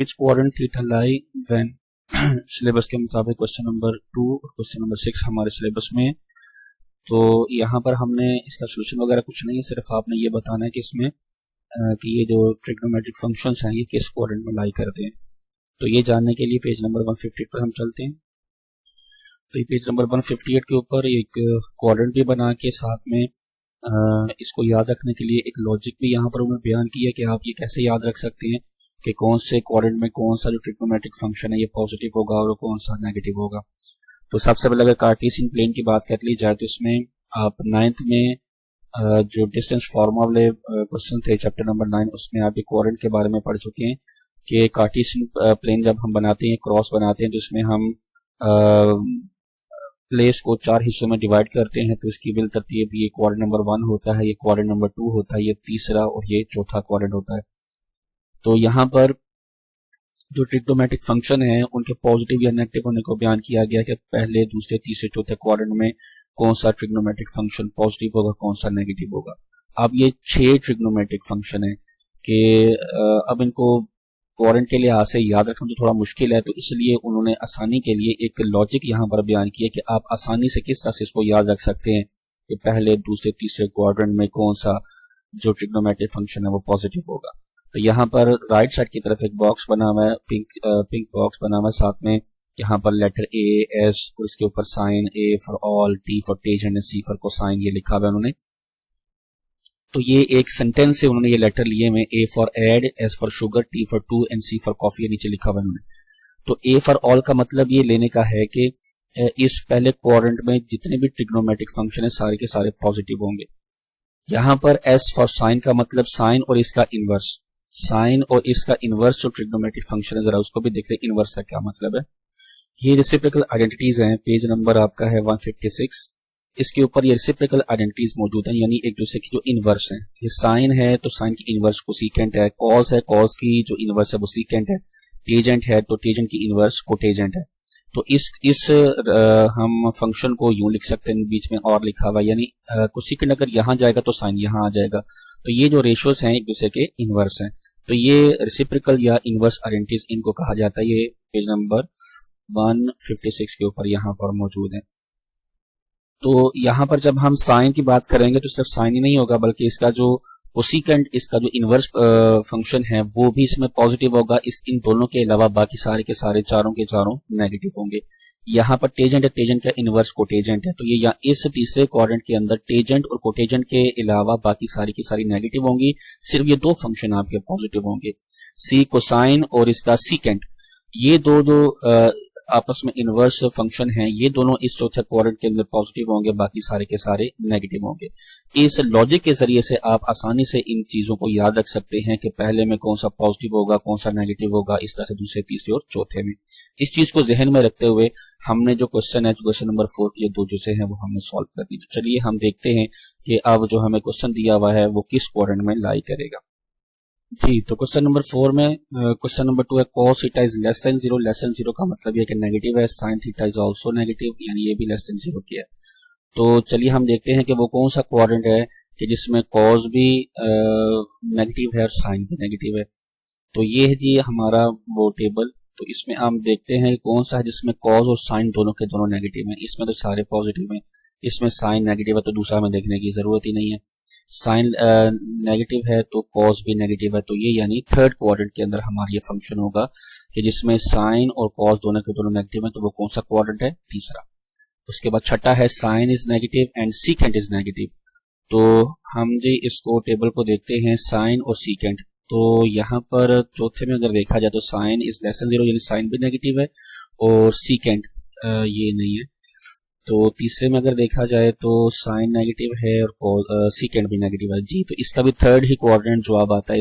Which quadrant theta lie when syllabus के मुताबिक question number 2 और क्वेश्चन नंबर 6 हमारे सिलेबस में है। तो यहाँ पर हमने इसका सोल्यूशन वगैरह कुछ नहीं है, सिर्फ आपने ये बताना है कि इसमें कि ये जो ट्रिग्नोमेट्रिक फंक्शंस हैं ये किस क्वाड्रेंट में लाई करते हैं। तो ये जानने के लिए पेज नंबर 158 पर हम चलते हैं। तो ये पेज नंबर 158 के ऊपर एक क्वाड्रेंट भी बना के साथ में इसको याद रखने के लिए एक लॉजिक भी यहाँ पर उन्होंने बयान किया कि आप ये कैसे याद रख सकते हैं कि कौन से क्वाड्रेंट में कौन सा जो ट्रिग्नोमेट्रिक फंक्शन है ये पॉजिटिव होगा और कौन सा नेगेटिव होगा। तो सबसे पहले अगर कार्टेशियन प्लेन की बात कर ली जाए तो इसमें आप 9th में जो डिस्टेंस फॉर्मा वाले क्वेश्चन थे चैप्टर नंबर 9 उसमें आप क्वाड्रेंट के बारे में पढ़ चुके हैं कि कार्टेशियन प्लेन जब हम बनाते हैं क्रॉस बनाते हैं तो इसमें हम प्लेस को 4 हिस्सों में डिवाइड करते हैं। तो इसकी बिल तरतीब ये क्वाड्रेंट नंबर 1 होता है, ये क्वाड्रेंट नंबर 2 होता है, ये तीसरा और ये चौथा क्वाड्रेंट होता है। तो यहाँ पर जो ट्रिग्नोमेट्रिक फंक्शन है उनके पॉजिटिव या नेगेटिव होने को बयान किया गया कि पहले दूसरे तीसरे चौथे क्वाड्रेंट में कौन सा ट्रिग्नोमेट्रिक फंक्शन पॉजिटिव होगा कौन सा नेगेटिव होगा। अब ये 6 ट्रिग्नोमेट्रिक फंक्शन है कि अब इनको क्वाड्रेंट के लिहाज से याद रखना तो थोड़ा मुश्किल है, तो इसलिए उन्होंने आसानी के लिए एक लॉजिक यहाँ पर बयान किया कि आप आसानी से किस तरह से इसको याद रख सकते हैं कि पहले दूसरे तीसरे क्वाड्रेंट में कौन सा जो ट्रिग्नोमेट्रिक फंक्शन है वो पॉजिटिव होगा। तो यहाँ पर राइट साइड की तरफ एक बॉक्स बना हुआ है, पिंक बॉक्स बना हुआ है, साथ में यहाँ पर लेटर ए एस और इसके ऊपर sine A for all, T for tangent, C for cosine ये लिखा हुआ है उन्होंने। तो ये एक सेंटेंस से उन्होंने ये लेटर लिए में A for add, S for sugar, T for to and C for coffee ये नीचे लिखा हुआ है उन्होंने। तो ए फॉर ऑल का मतलब ये लेने का है कि इस पहले क्वाड्रेंट में जितने भी ट्रिग्नोमेट्रिक फंक्शन है सारे के सारे पॉजिटिव होंगे। यहाँ पर एस फॉर साइन का मतलब साइन और इसका इनवर्स, साइन और इसका इनवर्स जो ट्रिग्नोमेट्रिक फंक्शन है जरा उसको भी देख ले इनवर्स का क्या मतलब है। ये रेसिप्रोकल आइडेंटिटीज हैं, पेज नंबर आपका है 156। इसके ऊपर ये रेसिप्रोकल आइडेंटिटीज मौजूद हैं यानी एक दूसरे की जो इनवर्स हैं। ये साइन है तो साइन की इनवर्स कोसेकेंट है, कॉस है कॉस की जो इनवर्स है वो सेकेंट है, टेजेंट है तो टेजेंट की इनवर्स कोटेजेंट है। तो इस हम फंक्शन को यूं लिख सकते हैं, बीच में और लिखा हुआ यानी कोसेकेंट अगर यहाँ जाएगा तो साइन यहाँ आ जाएगा। तो ये जो रेशियोज हैं एक दूसरे के इनवर्स हैं। तो ये रेसिप्रोकल या इनवर्स आइडेंटिटीज इनको कहा जाता है। ये पेज नंबर 156 के ऊपर यहाँ पर मौजूद है। तो यहाँ पर जब हम साइन की बात करेंगे तो सिर्फ साइन ही नहीं होगा बल्कि इसका जो कोसेकेंट इसका जो इनवर्स फंक्शन है वो भी इसमें पॉजिटिव होगा। इन दोनों के अलावा बाकी सारे के सारे चारों के चारों नेगेटिव होंगे। यहाँ पर टेजेंट है, टेजेंट का इनवर्स कोटेजेंट है, तो ये इस तीसरे क्वाड्रेंट के अंदर टेजेंट और कोटेजेंट के अलावा बाकी सारी की सारी नेगेटिव होंगी। सिर्फ ये 2 फंक्शन आपके पॉजिटिव होंगे, सी कोसाइन और इसका सीकेंट। ये दो जो आपस में इनवर्स फंक्शन हैं ये दोनों इस चौथे क्वाड्रेंट के अंदर पॉजिटिव होंगे, बाकी सारे के सारे नेगेटिव होंगे। इस लॉजिक के जरिए से आप आसानी से इन चीजों को याद रख सकते हैं कि पहले में कौन सा पॉजिटिव होगा कौन सा नेगेटिव होगा, इस तरह से दूसरे तीसरे और चौथे में। इस चीज को जहन में रखते हुए हमने जो क्वेश्चन है क्वेश्चन नंबर 4 की ये 2 जो से हैं वो हमने सॉल्व कर दी। तो चलिए हम देखते हैं कि अब जो हमें क्वेश्चन दिया हुआ है वो किस क्वाड्रेंट में लाई करेगा। जी, तो क्वेश्चन नंबर 4 में क्वेश्चन नंबर 2 है cos theta is less than 0। Less than 0 का मतलब ये कि नेगेटिव है, sin theta is also negative यानी ये भी लेस देन 0 की है। तो चलिए हम देखते हैं कि वो कौन सा क्वाड्रेंट है कि जिसमें cos भी नेगेटिव है और sin भी नेगेटिव है। तो ये है जी हमारा वो टेबल। तो इसमें हम देखते हैं कौन सा है जिसमें cos और sin दोनों के दोनों नेगेटिव हैं। इसमें तो सारे पॉजिटिव हैं, इसमें sin नेगेटिव है तो दूसरा में देखने की जरूरत ही नहीं है। साइन नेगेटिव है तो कॉस भी नेगेटिव है। तो ये यानी थर्ड क्वाड्रेंट के अंदर हमारा ये फंक्शन होगा कि जिसमें साइन और कॉस दोनों के दोनों नेगेटिव है। तो वो कौन सा क्वाड्रेंट है? तीसरा। उसके बाद छठा है sine is negative and secant is negative. तो हम जी इसको टेबल को देखते हैं साइन और सीकेंट। तो यहाँ पर चौथे में अगर देखा जाए तो साइन इज लेस देन 0 यानी साइन भी नेगेटिव है और सीकेंट ये नहीं है। तो तीसरे में अगर देखा जाए तो साइन नेगेटिव है और सीकेंट भी नेगेटिव है जी। तो इसका भी थर्ड ही क्वाड्रेंट जवाब आता है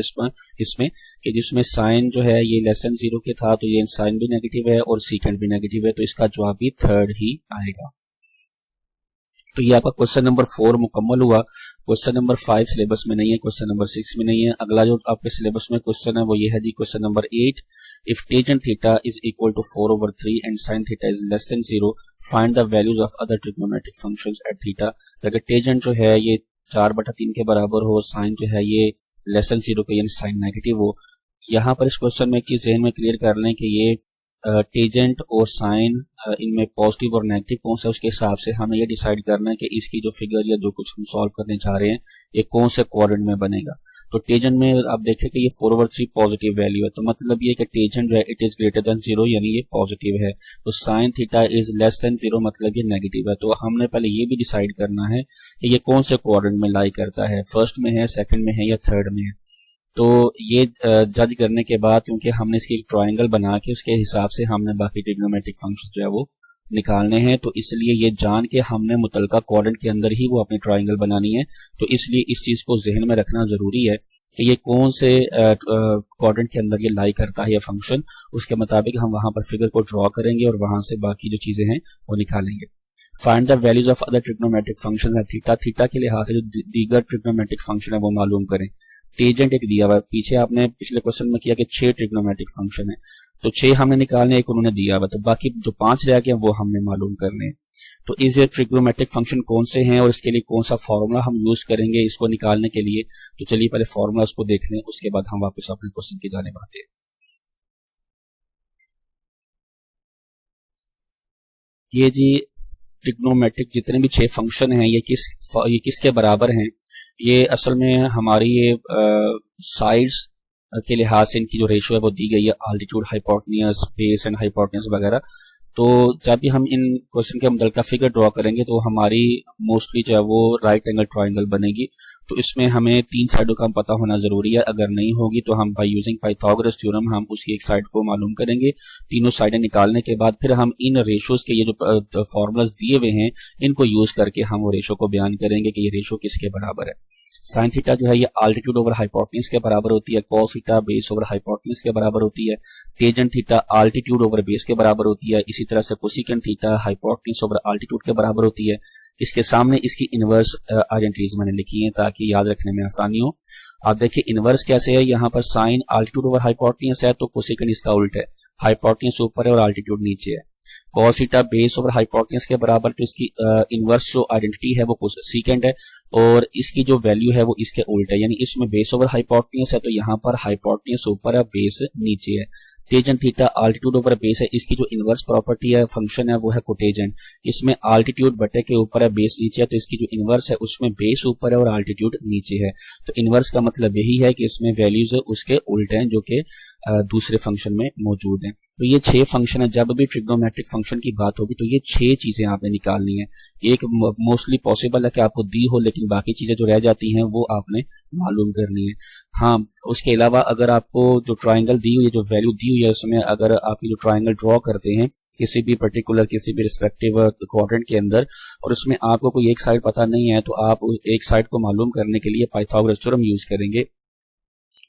इसमें कि जिसमें साइन जो है ये लेस देन 0 के था तो ये साइन भी नेगेटिव है और सीकेंट भी नेगेटिव है। तो इसका जवाब भी थर्ड ही आएगा। तो ये आपका क्वेश्चन नंबर 4 मुकम्मल हुआ। क्वेश्चन नंबर 5 सिलेबस में नहीं है, क्वेश्चन नंबर 6 में नहीं है। अगला जो आपके सिलेबस में क्वेश्चन है वो ये है जी question number 8। If tangent theta is equal to 4/3 and sine theta is less than 0 find the values of other trigonometric functions at theta. अगर टेंजेंट जो है ये 4/3 के बराबर हो, साइन जो है ये लेस देन 0 के यानी साइन नेगेटिव हो, यहाँ पर इस क्वेश्चन में कि जहन में क्लियर कर लें कि ये टेजेंट और साइन इनमें पॉजिटिव और नेगेटिव कौन सा, उसके हिसाब से हमें ये डिसाइड करना है कि इसकी जो फिगर या जो कुछ हम सॉल्व करने जा रहे हैं ये कौन से क्वाड्रेंट में बनेगा। तो टेजेंट में आप देखें कि ये 4/3 पॉजिटिव वैल्यू है, तो मतलब ये कि टेजेंट जो है इट इज ग्रेटर देन 0 यानी ये पॉजिटिव है। तो sign theta is less than 0 मतलब ये नेगेटिव है। तो हमने पहले ये भी डिसाइड करना है कि ये कौन से क्वाड्रेंट में लाई करता है, फर्स्ट में है, सेकंड में है या थर्ड में है। तो ये जज करने के बाद क्योंकि हमने इसकी एक ट्रायंगल बना के उसके हिसाब से हमने बाकी ट्रिग्नोमेट्रिक फंक्शन जो है वो निकालने हैं, तो इसलिए ये जान के हमने मुतलका क्वाड्रेंट के अंदर ही वो अपनी ट्रायंगल बनानी है। तो इसलिए इस चीज को जहन में रखना जरूरी है कि ये कौन से क्वाड्रेंट के अंदर ये लाई करता है ये फंक्शन, उसके मुताबिक हम वहां पर फिगर को ड्रॉ करेंगे और वहां से बाकी जो चीजें हैं वो निकालेंगे। Find the values of other trigonometric function है थीटा, थीटा के लिहाज से जो दीगर ट्रिग्नोमेट्रिक फंक्शन है वो मालूम करें। टेजेंट एक दिया हुआ है, पीछे आपने पिछले क्वेश्चन में किया कि 6 ट्रिग्नोमेट्रिक फंक्शन है, तो 6 हमने निकालने, एक उन्होंने दिया हुआ, तो बाकी जो 5 रह गए वो हमने मालूम करने। तो इस ट्रिग्नोमेट्रिक फंक्शन कौन से हैं और इसके लिए कौन सा फॉर्मूला हम यूज करेंगे इसको निकालने के लिए। तो चलिए पहले फॉर्मूला उसको देख लें, उसके बाद हम वापस अपने क्वेश्चन की जानिब आते हैं। ये जी ट्रिग्नोमेट्रिक जितने भी 6 फंक्शन हैं ये किसके बराबर हैं। ये असल में हमारी ये साइड्स के लिहाज से इनकी जो रेशियो है वो दी गई है, altitude, hypotenuse, base and hypotenuse वगैरह। तो जब भी हम इन क्वेश्चन के मुतल्लिक़ फिगर ड्रॉ करेंगे तो हमारी मोस्टली जो है वो राइट एंगल ट्रायंगल बनेगी। तो इसमें हमें 3 साइडों का पता होना जरूरी है, अगर नहीं होगी तो हम बाय यूजिंग पाइथागोरस थ्योरम हम उसकी एक साइड को मालूम करेंगे। तीनों साइडें निकालने के बाद फिर हम इन रेशोज के ये जो फॉर्मूलाज दिए हुए हैं इनको यूज करके हम वो रेशो को बयान करेंगे कि ये रेशो किसके बराबर है। साइन थीटा जो है ये आल्टीट्यूड ओवर हाइपोटेन्यूज के बराबर होती है, cos theta base over hypotenuse के बराबर होती है, tangent theta altitude over base के बराबर होती है, इसी तरह से cosecant theta hypotenuse over altitude के बराबर होती है। इसके सामने इसकी इनवर्स आइडेंटिटीज मैंने लिखी है ताकि याद रखने में आसानी हो। आप देखिए इनवर्स कैसे है, यहाँ पर साइन आल्टीट्यूड ओवर हाइपोटेन्यूज है तो कोसेकेंट इसका उल्ट है, हाइपोटेन्यूज ऊपर है और आल्टीट्यूड नीचे है। Cos theta base over hypotenuse के बराबर, तो इसकी इनवर्स जो आइडेंटिटी है वो सीकेंट है और इसकी जो वैल्यू है वो इसके उल्ट है, यानी इसमें बेस ओवर हाइपोटेन्यूज है तो यहाँ पर हाइपोटेन्यूज ऊपर है, बेस नीचे है। Tangent theta altitude over base है, इसकी जो इनवर्स प्रॉपर्टी है फंक्शन है वो है कोटेजेंट, इसमें आल्टीट्यूड बटे के ऊपर है, बेस नीचे है, तो इसकी जो इनवर्स है उसमें बेस ऊपर है और आल्टीट्यूड नीचे है। तो इनवर्स का मतलब यही है कि इसमें वैल्यूज उसके उल्ट हैं जो कि दूसरे फंक्शन में मौजूद हैं। तो ये 6 फंक्शन है, जब भी ट्रिग्नोमेट्रिक फंक्शन की बात होगी तो ये 6 चीजें आपने निकालनी है। एक मोस्टली पॉसिबल है कि आपको दी हो लेकिन बाकी चीजें जो रह जाती हैं वो आपने मालूम करनी है। हाँ, उसके अलावा अगर आपको जो ट्राइंगल दी हुई है, जो वैल्यू दी हुई है उसमें अगर आप जो ट्राइंगल ड्रॉ करते हैं किसी भी पर्टिकुलर किसी भी रिस्पेक्टिव क्वाड्रेंट के अंदर और उसमें आपको कोई एक साइड पता नहीं है तो आप एक साइड को मालूम करने के लिए पाइथागोरस थ्योरम यूज करेंगे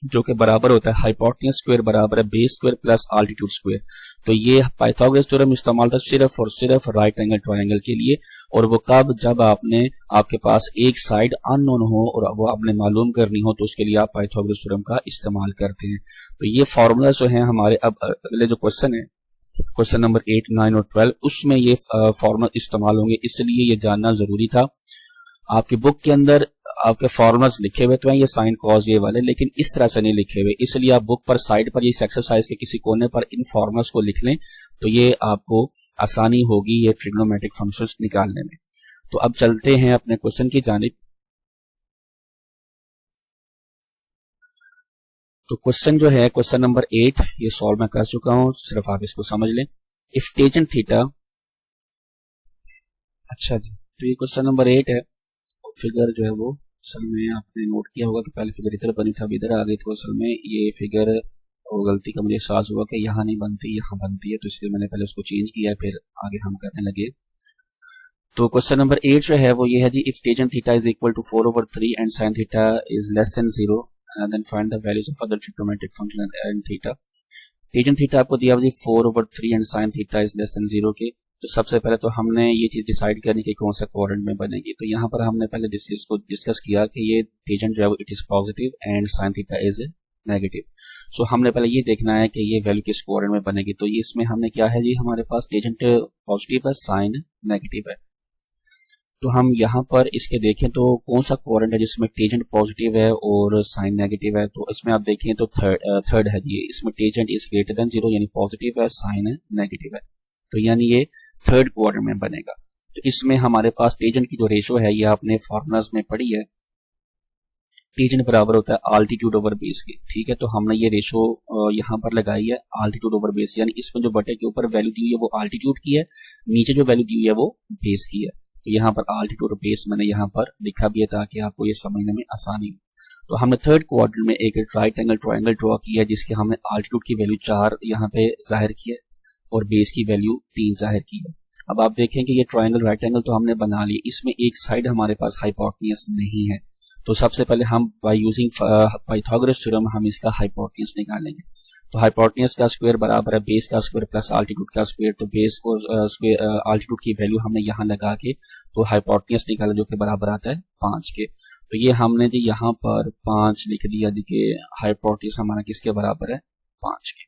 जो कि बराबर होता है हाइपोटेन्यूज स्क्वायर बराबर है base square plus altitude square. तो ये पाइथागोरस थ्योरम इस्तेमाल था सिर्फ और सिर्फ राइट एंगल ट्रायंगल के लिए, और वो कब, जब आपके पास एक साइड अननोन हो और वो आपने मालूम करनी हो तो उसके लिए आप पाइथागोरस थ्योरम का इस्तेमाल करते हैं। तो ये फॉर्मूला जो है हमारे, अब अगले जो क्वेश्चन है क्वेश्चन नंबर 8, 9 और 12 उसमें ये फॉर्मूला इस्तेमाल होंगे, इसलिए ये जानना जरूरी था। आपकी बुक के अंदर आपके फॉर्मूलाज लिखे हुए तो हैं ये साइन कॉस ये वाले, लेकिन इस तरह से नहीं लिखे हुए, इसलिए आप बुक पर साइड पर इस एक्सरसाइज के किसी कोने पर इन फॉर्मूलाज को लिख लें तो ये आपको आसानी होगी ये ट्रिग्नोमेट्रिक फंक्शंस निकालने में। तो अब चलते हैं अपने क्वेश्चन की जानिब। तो क्वेश्चन जो है क्वेश्चन नंबर 8 ये सॉल्व मैं कर चुका हूं, सिर्फ आप इसको समझ लें। इफ टेंजेंट थीटा, अच्छा जी, तो ये क्वेश्चन नंबर 8 है। फिगर जो है वो असल में आपने नोट किया होगा कि पहले फिगर इधर बनी था, अब इधर आ गई, तो असल में ये फिगर और गलती का मुझे एहसास हुआ कि यहाँ नहीं बनती यहाँ बनती है, तो इसलिए मैंने पहले उसको चेंज किया है, फिर आगे हम करने लगे। तो क्वेश्चन नंबर 8 जो है वो ये है जी, if tangent theta is equal to 4/3 and sine theta is less than 0 then find the values of other trigonometric function and theta. Tangent theta आपको दिया हुआ जी 4/3 and sine theta is less than 0 के। तो सबसे पहले तो हमने ये चीज डिसाइड करनी कि कौन सा क्वाड्रेंट में बनेगी। तो यहाँ पर हमने पहले इसको डिस्कस किया कि ये टेंजेंट जो है वो it is positive and sine theta is negative. So हमने पहले ये देखना है कि ये वैल्यू किस क्वाड्रेंट में बनेगी। तो ये इसमें हमने क्या है जी, हमारे पास टेंजेंट पॉजिटिव है, साइन नेगेटिव है। तो हम यहाँ पर इसके देखें तो कौन सा क्वाड्रेंट है जिसमें टेंजेंट पॉजिटिव है और साइन नेगेटिव है। तो इसमें आप देखें तो थर्ड है जी, इसमें टेंजेंट इज ग्रेटर देन 0 यानी पॉजिटिव है, साइन है नेगेटिव है, तो यानी ये थर्ड क्वाड्रेंट में बनेगा। तो इसमें हमारे पास टेंजेंट की जो रेशो है ये आपने फॉर्मुलाज में पढ़ी है, टेंजेंट बराबर होता है आल्टीट्यूड ओवर बेस के, ठीक है। तो हमने ये रेशो यहाँ पर लगाई है आल्टीट्यूड ओवर बेस, यानी इसमें जो बटे के ऊपर वैल्यू दी हुई है वो आल्टीट्यूड की है, नीचे जो वैल्यू दी हुई है वो बेस की है। तो यहाँ पर आल्टीट्यूड और बेस मैंने यहाँ पर लिखा भी है ताकि आपको ये समझने में आसानी हो। तो हमने थर्ड क्वाड्रेंट में एक राइट एंगल ट्रायंगल ड्रॉ किया है जिसके हमने आल्टीट्यूड की वैल्यू 4 यहाँ पे जाहिर की है और बेस की वैल्यू 3 जाहिर की है। अब आप देखें कि ये ट्रायंगल राइट एंगल तो हमने बना लिया, इसमें एक साइड हमारे पास हाइपोटेन्यूज नहीं है। तो सबसे पहले हम बाय यूजिंग पाइथागोरस थ्योरम हम इसका हाइपोटेन्यूज निकालेंगे। तो हाइपोटेन्यूज का स्क्वायर बराबर है बेस का स्क्वायर प्लस आल्टीट्यूड का स्क्वायर। तो बेस को आल्टीट्यूड की वैल्यू हमने यहाँ लगा के तो हाइपोटेन्यूज निकाला जो कि बराबर आता है 5 के। तो ये हमने जी यहाँ पर 5 लिख दिया, देखिए हाइपोटेन्यूज हमारा किसके बराबर है 5 के।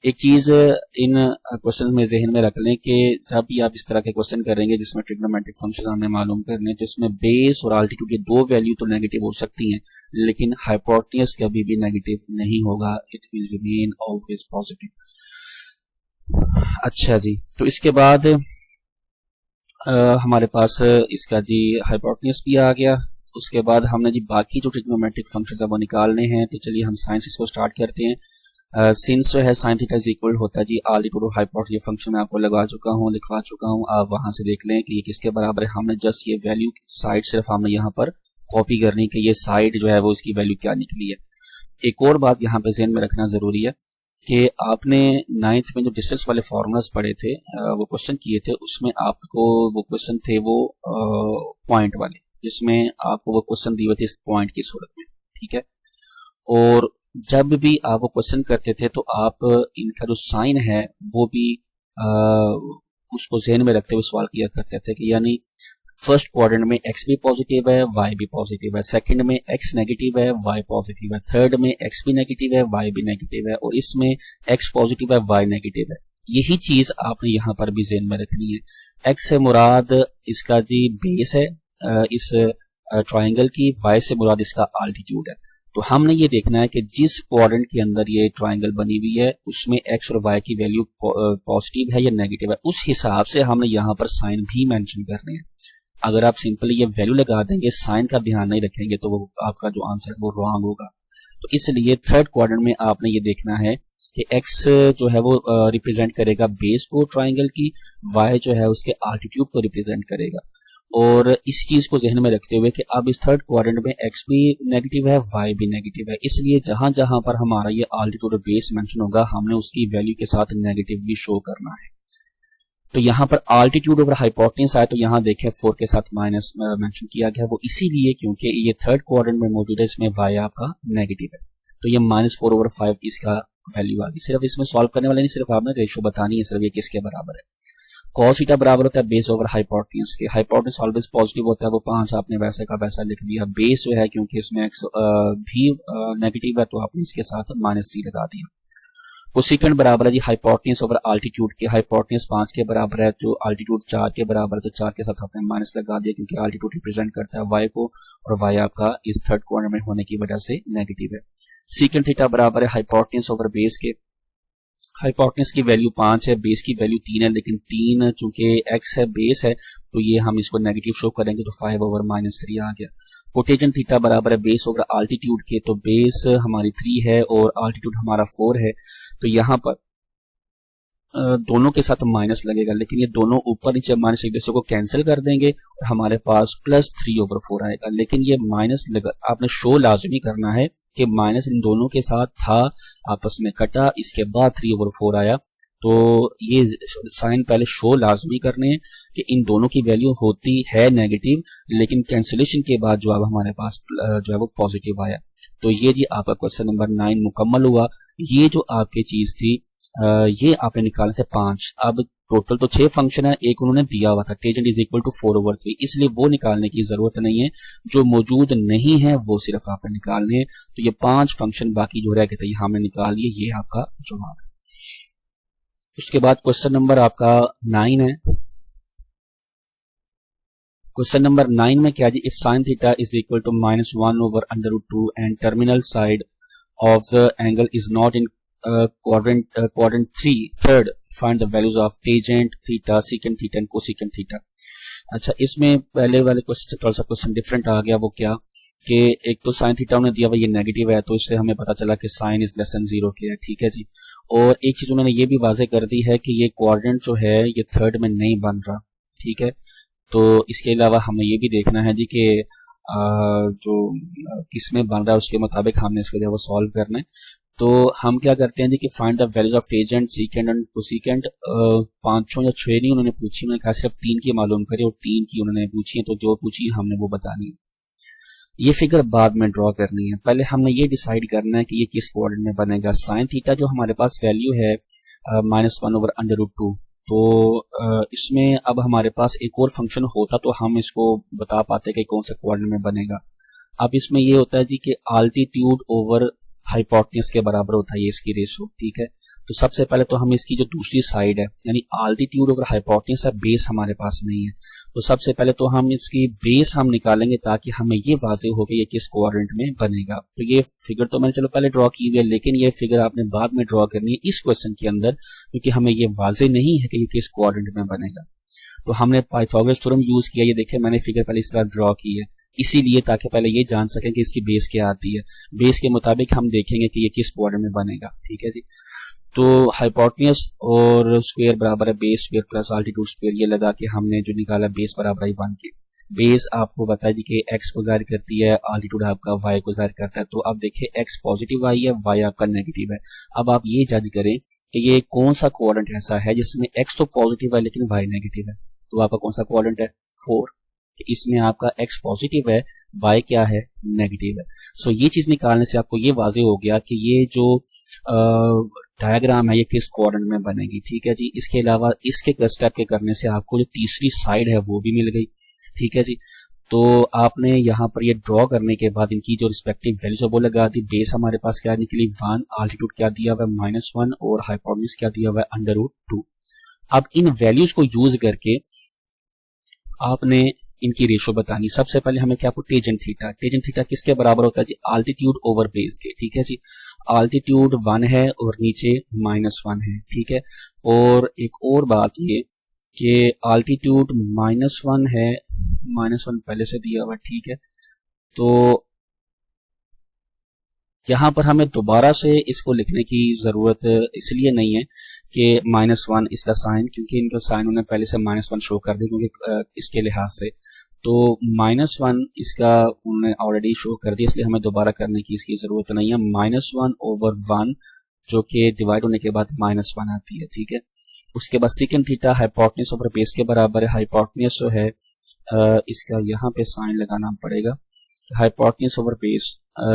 एक चीज इन क्वेश्चन में जहन में रख लें कि जब भी आप इस तरह के क्वेश्चन करेंगे जिसमें ट्रिग्नोमेट्रिक फंक्शन हमें मालूम करने, तो इसमें बेस और आल्टीट्यूड की दो वैल्यू तो नेगेटिव हो सकती हैं लेकिन हाइपोटेन्यूज कभी भी नेगेटिव नहीं होगा, it will remain always positive. अच्छा जी, तो इसके बाद हमारे पास इसका जी हाइपोटेन्यूज भी आ गया। उसके बाद हमने जी बाकी जो ट्रिग्नोमेट्रिक फंक्शन वो निकालने हैं, तो चलिए हम साइंस इसको स्टार्ट करते हैं। सिंस जो है साइन थीटा इज इक्वल होता है जी आल्टीट्यूड और हाइपोटेन्यूज, ये फंक्शन मैं आपको लिखवा चुका हूँ, आप वहां से देख लें कि ये किसके बराबर है। हमने जस्ट ये वैल्यू साइड सिर्फ हमने यहाँ पर कॉपी करनी कि ये साइड जो है वो इसकी वैल्यू क्या निकली है। एक और बात यहाँ पे ज़हन में रखना जरूरी है कि आपने 9th में जो डिस्टेंस वाले फॉर्मूलाज पढ़े थे, वो क्वेश्चन किए थे, उसमें आपको वो क्वेश्चन थे वो पॉइंट वाले, जिसमें आपको वो क्वेश्चन दिए थे इस पॉइंट की सूरत में, ठीक है। और जब भी आप वो क्वेश्चन करते थे तो आप इनका जो साइन है वो भी उसको ज़हन में रखते हुए सवाल किया करते थे कि यानी फर्स्ट क्वाड्रेंट में x भी पॉजिटिव है y भी पॉजिटिव है, सेकंड में x नेगेटिव है y पॉजिटिव है, थर्ड में x भी नेगेटिव है y भी नेगेटिव है, और इसमें x पॉजिटिव है y नेगेटिव है। यही चीज आपने यहाँ पर भी ज़हन में रखनी है। x से मुराद इसका जी बेस है इस ट्राइंगल की, y से मुराद इसका आल्टीट्यूड है। तो हमने ये देखना है कि जिस क्वाड्रेंट के अंदर ये ट्राइंगल बनी हुई है उसमें x और y की वैल्यू पॉजिटिव है या नेगेटिव है, उस हिसाब से हमने यहाँ पर साइन भी मेंशन करने हैं। अगर आप सिंपली ये वैल्यू लगा देंगे, साइन का ध्यान नहीं रखेंगे, तो वो आपका जो आंसर है वो रॉन्ग होगा। तो इसलिए थर्ड क्वाड्रेंट में आपने ये देखना है कि x जो है वो रिप्रेजेंट करेगा बेस को ट्राइंगल की, y जो है उसके आल्टीट्यूड को रिप्रेजेंट करेगा। और इस चीज को ध्यान में रखते हुए कि अब इस थर्ड क्वाड्रेंट में x भी नेगेटिव है y भी नेगेटिव है, इसलिए जहां जहां पर हमारा ये आल्टीट्यूड और बेस मेंशन होगा हमने उसकी वैल्यू के साथ नेगेटिव भी शो करना है। तो यहाँ पर आल्टीट्यूड ओवर हाइपोटेन्यूज आए तो यहाँ देखें 4 के साथ माइनस मेंशन किया गया, वो इसीलिए क्योंकि ये थर्ड क्वाड्रेंट में मौजूद है, इसमें y आपका नेगेटिव है। तो ये -4/5 इसका वैल्यू आ गई। सिर्फ इसमें सॉल्व करने वाले नहीं, सिर्फ आपने रेशो बतानी है सिर्फ ये किसके बराबर है। cos थीटा बराबर होता है बेस ओवर हाइपोटेन्यूज के, हाइपोटेन्यूज ऑलवेज पॉजिटिव होता है, वो 5 आपने वैसे का वैसा लिख दिया। बेस जो है क्योंकि इसमें x भी नेगेटिव है तो आपने इसके साथ -3 लगा दिया। कोसेकेंट बराबर है जी हाइपोटेन्यूज ओवर आल्टीट्यूड के, हाइपोटेन्यूज 5 के बराबर है जो आल्टीट्यूड 4 के बराबर है, तो 4 के साथ आपने माइनस लगा दिया क्योंकि आल्टीट्यूड रिप्रेजेंट करता है y को और y आपका इस थर्ड क्वाड्रेंट में होने की वजह से नेगेटिव है। सेकेंड थीटा बराबर है हाइपोटेन्यूज ओवर बेस के, हाइपोटेन्यूज की वैल्यू 5 है, बेस की वैल्यू 3 है, लेकिन 3 चूंकि x है बेस है तो ये हम इसको नेगेटिव शो करेंगे तो 5/-3 आ गया। कोटेंजेंट थीटा बराबर है बेस ओवर आल्टीट्यूड के, तो बेस हमारी 3 है और आल्टीट्यूड हमारा 4 है, तो यहाँ पर दोनों के साथ माइनस लगेगा, लेकिन ये दोनों ऊपर नीचे माइनस एक दूसरे को कैंसिल कर देंगे और हमारे पास +3/4 आएगा। लेकिन ये माइनस आपने शो लाजमी करना है कि माइनस इन दोनों के साथ था, आपस में कटा, इसके बाद 3/4 आया, तो ये साइन पहले शो लाजमी करने हैं कि इन दोनों की वैल्यू होती है नेगेटिव, लेकिन कैंसिलेशन के बाद जो अब हमारे पास जो है वो पॉजिटिव आया। तो ये जी आपका क्वेश्चन नंबर 9 मुकम्मल हुआ। ये जो आपकी चीज थी ये आपने निकाले थे 5, अब टोटल तो 6 फंक्शन है, एक उन्होंने दिया हुआ था टेंजेंट इज इक्वल टू 4/3, इसलिए वो निकालने की जरूरत नहीं है, जो मौजूद नहीं है वो सिर्फ आपने निकालने हैं। तो ये 5 फंक्शन बाकी जो रह गए थे हमने निकाल लिए, ये आपका जवाब है। उसके बाद क्वेश्चन नंबर आपका 9 है। क्वेश्चन नंबर 9 में क्या जी, if sine theta is equal to -1/√2 and terminal side of the angle is not in quadrant 3 third find the values of tangent theta secant theta and cosecant theta। अच्छा, इसमें पहले वाले question से थोड़ा सा क्वेश्चन डिफरेंट आ गया। वो क्या कि एक तो साइन थीटा उन्होंने दिया हुआ ये नेगेटिव है, तो इससे हमें पता चला कि साइन इज लेस देन 0 के है, ठीक है जी। और एक चीज उन्होंने ये भी वाजे कर दी है कि ये क्वाड्रेंट जो है ये थर्ड में नहीं बन रहा, ठीक है। तो इसके अलावा हमें ये भी देखना है जी कि जो किस में बन रहा है उसके मुताबिक हमने इसको जो है वो सॉल्व करना है। तो हम क्या करते हैं जी कि find the values of tangent secant and cosecant. 5 या 6 नहीं उन्होंने पूछी, उन्होंने कहा सिर्फ 3 की मालूम करें, और 3 की उन्होंने पूछी है, तो जो पूछी हमने वो बतानी है। ये फिगर बाद में ड्रॉ करनी है, पहले हमने ये डिसाइड करना है कि ये किस कोऑर्डिनेट में बनेगा। साइन थीटा जो हमारे पास वैल्यू है -1/√2, तो इसमें अब हमारे पास एक और फंक्शन होता तो हम इसको बता पाते कि कौन सा कोऑर्डिनेट में बनेगा। अब इसमें ये होता है जी कि आल्टीट्यूड ओवर हाइपोटेन्यूज के बराबर होता है ये इसकी रेशो, ठीक है। तो सबसे पहले तो हम इसकी जो दूसरी साइड है यानी आल्टीट्यूड ओवर हाइपोटेन्यूज है, बेस हमारे पास नहीं है, तो सबसे पहले तो हम इसकी बेस हम निकालेंगे ताकि हमें ये वाजे हो कि ये किस कोऑर्डिनेट में बनेगा। तो ये फिगर तो मैंने चलो पहले ड्रॉ की हुई है, लेकिन ये फिगर आपने बाद में ड्रॉ करनी है इस क्वेश्चन के अंदर, क्योंकि हमें ये वाजे नहीं है कि ये किस कोऑर्डिनेट में बनेगा। तो हमने पाइथागोरस थ्योरम यूज किया, ये देखिए मैंने फिगर पहले इस तरह ड्रॉ की है, इसीलिए ताकि पहले ये जान सकें कि इसकी बेस क्या आती है, बेस के मुताबिक हम देखेंगे कि ये किस कोऑर्डिनेट में बनेगा, ठीक है जी। तो हाइपोटेन्यूज और स्क्वायर बराबर है base square plus altitude square, ये लगा के हमने जो निकाला बेस बराबर है 1 के। बेस आपको बताया जी कि x को जाहिर करती है, आल्टीट्यूड आपका y को जाहिर करता है। तो अब देखिए x पॉजिटिव आई है, y आपका नेगेटिव है। अब आप ये जज करें कि ये कौन सा कोऑर्डिनेट ऐसा है जिसमें x तो पॉजिटिव है लेकिन y नेगेटिव है। तो आपका कौन सा कोऑर्डिनेट है 4, इसमें आपका x पॉजिटिव है, y क्या है नेगेटिव है। सो ये चीज निकालने से आपको ये वाजे हो गया कि ये जो डायग्राम है ये किस कोऑर्डिनेट में बनेगी, ठीक है जी। इसके अलावा इसके स्टेप के करने से आपको जो तीसरी साइड है वो भी मिल गई, ठीक है जी। तो आपने यहाँ पर ये ड्रॉ करने के बाद इनकी जो रिस्पेक्टिव वैल्यूज है वो लगा दी। बेस हमारे पास क्या निकली 1, आल्टीट्यूड क्या दिया हुआ है -1 और हाइपोटेन्यूज क्या दिया हुआ है √2। अब इन वैल्यूज को यूज करके आपने इनकी रेशो बतानी। सबसे पहले हमें क्या टेंजेंट थीटा किसके बराबर होता है जी, आल्टीट्यूड ओवर बेस के, ठीक है जी। आल्टीट्यूड 1 है और नीचे -1 है, ठीक है। और एक और बात ये कि आल्टीट्यूड -1 है, -1 पहले से दिया हुआ, ठीक है। तो यहाँ पर हमें दोबारा से इसको लिखने की जरूरत इसलिए नहीं है कि -1 इसका साइन, क्योंकि इनका साइन उन्हें पहले से -1 शो कर दिया क्योंकि इसके लिहाज से, तो -1 इसका उन्होंने ऑलरेडी शो कर दिया, इसलिए हमें दोबारा करने की इसकी जरूरत नहीं है। -1/1 जो कि डिवाइड होने के बाद -1 आती है, ठीक है। उसके बाद second theta hypotenuse over base के बराबर है। हाइपोटेन्यूज जो है इसका यहाँ पे साइन लगाना पड़ेगा, हाइपोटेन्यूज ओवर बेस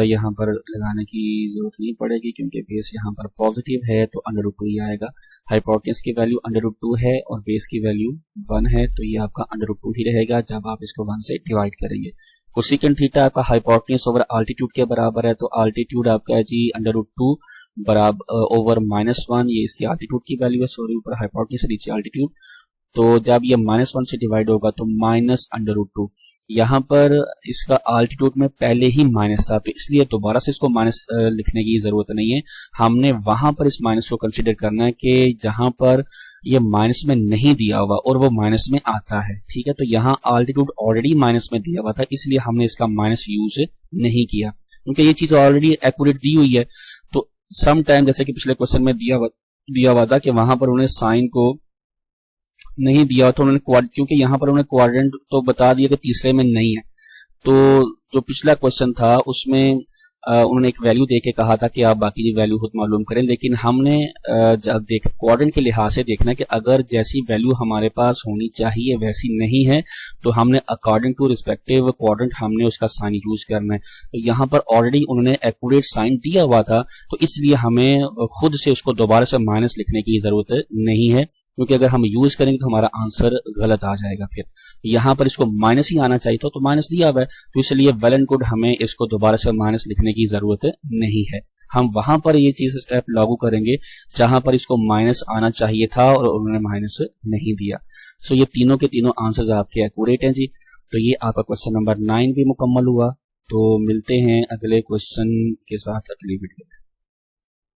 यहाँ पर लगाने की जरूरत नहीं पड़ेगी क्योंकि बेस यहाँ पर पॉजिटिव है, तो √2 ही आएगा। हाइपोटेन्यूज की वैल्यू √2 है और बेस की वैल्यू 1 है, तो ये आपका √2 ही रहेगा जब आप इसको 1 से डिवाइड करेंगे। कोसेकेंट थीटा आपका हाइपोटेन्यूज ओवर आल्टीट्यूड के बराबर है, तो आल्टीट्यूड आपका है जी √2 बराबर ओवर -1, ये इसकी आल्टीट्यूड की वैल्यू है, सॉरी ऊपर हाइपोटेन्यूज से नीचे आल्टीट्यूड। तो जब ये -1 से डिवाइड होगा तो -√2, यहाँ पर इसका आल्टीट्यूड में पहले ही माइनस था, तो इसलिए दोबारा से इसको माइनस लिखने की जरूरत नहीं है। हमने वहां पर इस माइनस को कंसीडर करना है कि जहां पर ये माइनस में नहीं दिया हुआ और वो माइनस में आता है, ठीक है। तो यहाँ आल्टीट्यूड ऑलरेडी माइनस में दिया हुआ था, इसलिए हमने इसका माइनस यूज नहीं किया क्योंकि ये चीज ऑलरेडी एक्यूरेट दी हुई है। तो सम टाइम जैसे कि पिछले क्वेश्चन में दिया हुआ था कि वहां पर उन्होंने साइन को नहीं दिया तो उन्होंने, क्योंकि यहाँ पर उन्होंने क्वाड्रेंट तो बता दिया कि तीसरे में नहीं है, तो जो पिछला क्वेश्चन था उसमें उन्होंने एक वैल्यू देके कहा था कि आप बाकी की वैल्यू खुद मालूम करें, लेकिन हमने क्वाड्रेंट के लिहाज से देखना कि अगर जैसी वैल्यू हमारे पास होनी चाहिए वैसी नहीं है तो हमने अकॉर्डिंग टू रिस्पेक्टिव क्वाड्रेंट हमने उसका साइन यूज करना है। तो यहाँ पर ऑलरेडी उन्होंने एक्यूरेट साइन दिया हुआ था, तो इसलिए हमें खुद से उसको दोबारा से माइनस लिखने की जरूरत नहीं है, क्योंकि अगर हम यूज करेंगे तो हमारा आंसर गलत आ जाएगा। फिर यहाँ पर इसको माइनस ही आना चाहिए तो माइनस दिया हुआ है, तो इसलिए वेल एंड गुड, हमें इसको दोबारा से माइनस लिखने की जरूरत नहीं है। हम वहां पर ये चीज स्टेप लागू करेंगे जहां पर इसको माइनस आना चाहिए था और उन्होंने माइनस नहीं दिया। सो ये तीनों के तीनों आंसर्स आपके एक्यूरेट हैं जी। तो ये आपका क्वेश्चन नंबर 9 भी मुकम्मल हुआ। तो मिलते हैं अगले क्वेश्चन के साथ अगली वीडियो में।